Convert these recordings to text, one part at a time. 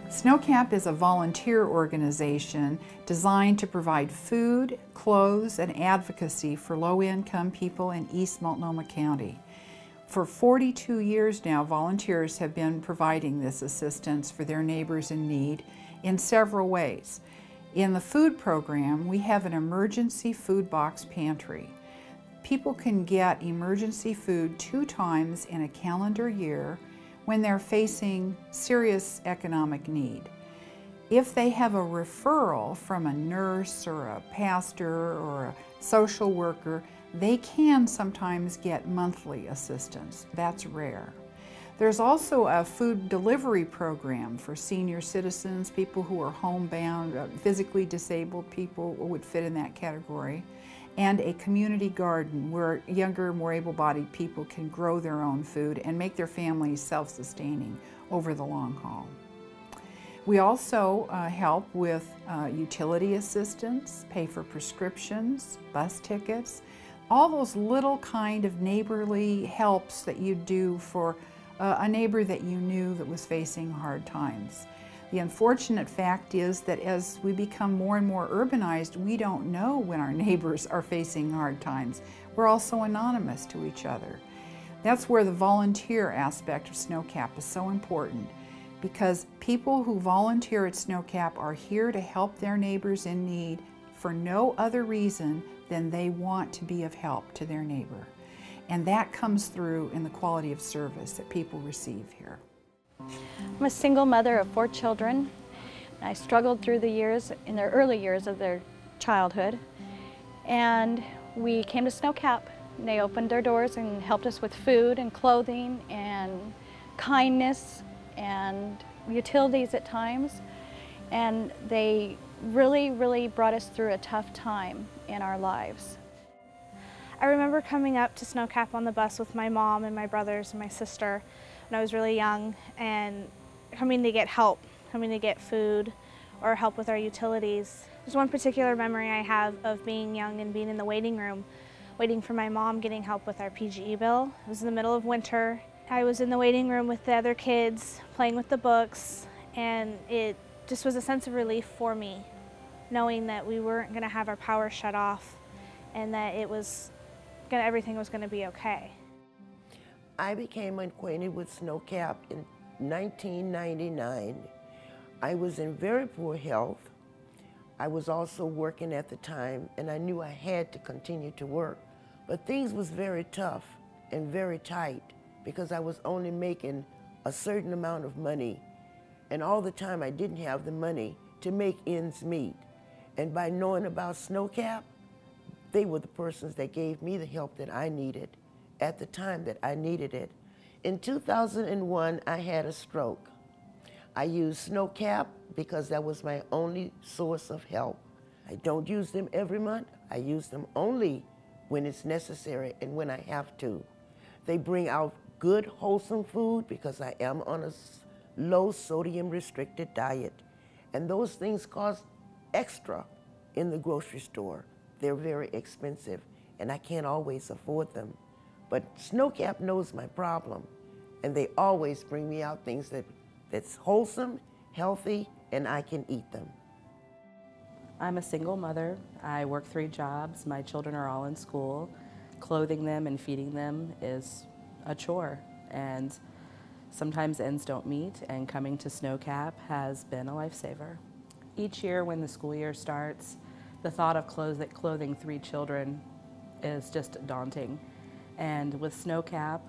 SnowCap is a volunteer organization designed to provide food, clothes, and advocacy for low-income people in East Multnomah County. For 42 years now, volunteers have been providing this assistance for their neighbors in need in several ways. In the food program, we have an emergency food box pantry. People can get emergency food 2 times in a calendar year when they're facing serious economic need. If they have a referral from a nurse or a pastor or a social worker, they can sometimes get monthly assistance. That's rare. There's also a food delivery program for senior citizens, people who are homebound, physically disabled people would fit in that category, and a community garden where younger, more able-bodied people can grow their own food and make their families self-sustaining over the long haul. We also help with utility assistance, pay for prescriptions, bus tickets, all those little kind of neighborly helps that you do for a neighbor that you knew that was facing hard times. The unfortunate fact is that as we become more and more urbanized, we don't know when our neighbors are facing hard times. We're also anonymous to each other. That's where the volunteer aspect of SnowCap is so important, because people who volunteer at SnowCap are here to help their neighbors in need for no other reason than they want to be of help to their neighbor. And that comes through in the quality of service that people receive here. I'm a single mother of 4 children. I struggled through the years, in their early years of their childhood, and we came to SnowCap. They opened their doors and helped us with food and clothing and kindness and utilities at times, and they really brought us through a tough time in our lives. I remember coming up to SnowCap on the bus with my mom and my brothers and my sister when I was really young, and coming to get help, coming to get food or help with our utilities. There's one particular memory I have of being young and being in the waiting room, waiting for my mom getting help with our PGE bill. It was in the middle of winter. I was in the waiting room with the other kids, playing with the books, and it just was a sense of relief for me, knowing that we weren't going to have our power shut off and that everything was going to be okay. I became acquainted with SnowCap in 1999. I was in very poor health. I was also working at the time, and I knew I had to continue to work. But things was very tough and very tight because I was only making a certain amount of money. And all the time I didn't have the money to make ends meet. And by knowing about SnowCap, they were the persons that gave me the help that I needed at the time that I needed it. In 2001, I had a stroke. I used SnowCap because that was my only source of help. I don't use them every month. I use them only when it's necessary and when I have to. They bring out good, wholesome food because I am on a low sodium restricted diet. And those things cost extra in the grocery store. They're very expensive and I can't always afford them. But SnowCap knows my problem, and they always bring me out things that's wholesome, healthy, and I can eat them. I'm a single mother. I work 3 jobs. My children are all in school. Clothing them and feeding them is a chore, and sometimes ends don't meet, and coming to SnowCap has been a lifesaver. Each year when the school year starts, the thought of clothing 3 children is just daunting. And with SnowCap,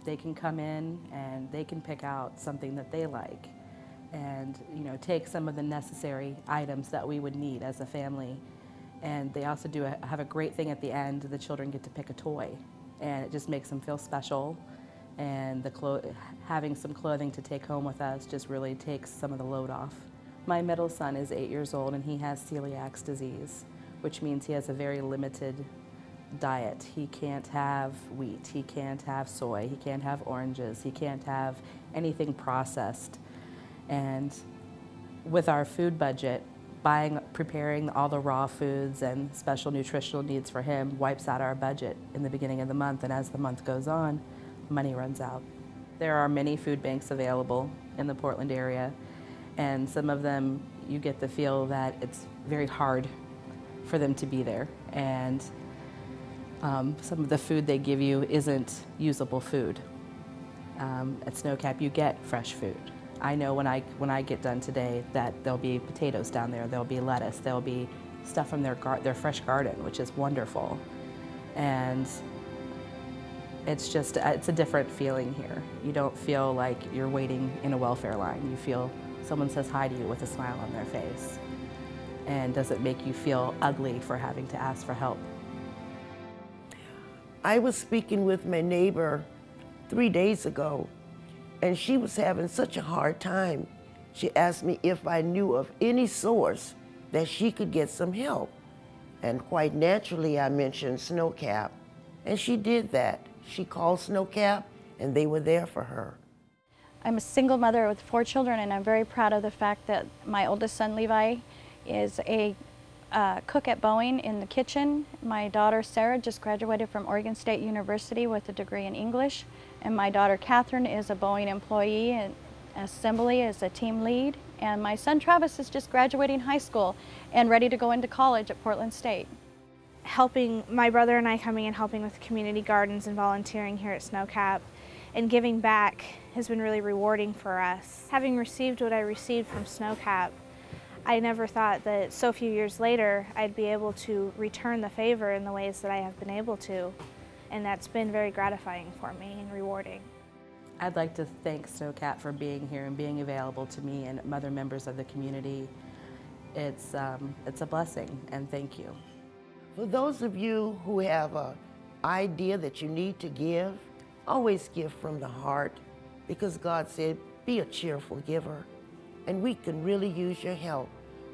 they can come in and they can pick out something that they like and take some of the necessary items that we would need as a family. And they also have a great thing at the end. The children get to pick a toy, and it just makes them feel special. And having some clothing to take home with us just really takes some of the load off. My middle son is 8 years old and he has celiac disease, which means he has a very limited diet. He can't have wheat, he can't have soy, he can't have oranges, he can't have anything processed. And with our food budget, preparing all the raw foods and special nutritional needs for him wipes out our budget in the beginning of the month, and as the month goes on, money runs out. There are many food banks available in the Portland area, And some of them, you get the feel that it's very hard for them to be there. And some of the food they give you isn't usable food. At SnowCap, you get fresh food. I know when I get done today that there'll be potatoes down there, there'll be lettuce, there'll be stuff from their fresh garden, which is wonderful. And it's a different feeling here. You don't feel like you're waiting in a welfare line. You feel someone says hi to you with a smile on their face. And does it make you feel ugly for having to ask for help? I was speaking with my neighbor 3 days ago, and she was having such a hard time. She asked me if I knew of any source that she could get some help. And quite naturally, I mentioned SnowCap, and she did that. She called SnowCap, and they were there for her. I'm a single mother with 4 children, and I'm very proud of the fact that my oldest son, Levi, is a cook at Boeing in the kitchen. My daughter, Sarah, just graduated from Oregon State University with a degree in English. And my daughter, Katherine, is a Boeing employee in assembly as a team lead. And my son, Travis, is just graduating high school and ready to go into college at Portland State. Helping, my brother and I coming and helping with community gardens and volunteering here at SnowCap and giving back has been really rewarding for us. Having received what I received from SnowCap, I never thought that so few years later I'd be able to return the favor in the ways that I have been able to, and that's been very gratifying for me and rewarding. I'd like to thank SnowCap for being here and being available to me and other members of the community. It's a blessing, and thank you. For those of you who have an idea that you need to give, always give from the heart, because God said, be a cheerful giver. And we can really use your help.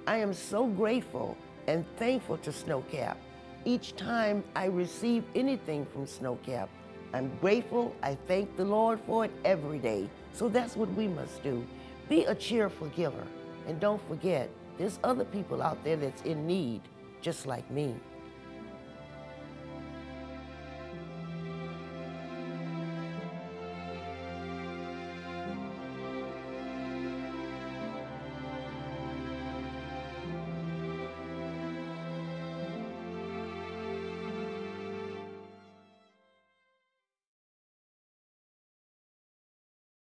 I am so grateful and thankful to SnowCap. Each time I receive anything from SnowCap, I'm grateful. I thank the Lord for it every day. So that's what we must do. Be a cheerful giver. And don't forget, there's other people out there that's in need, just like me.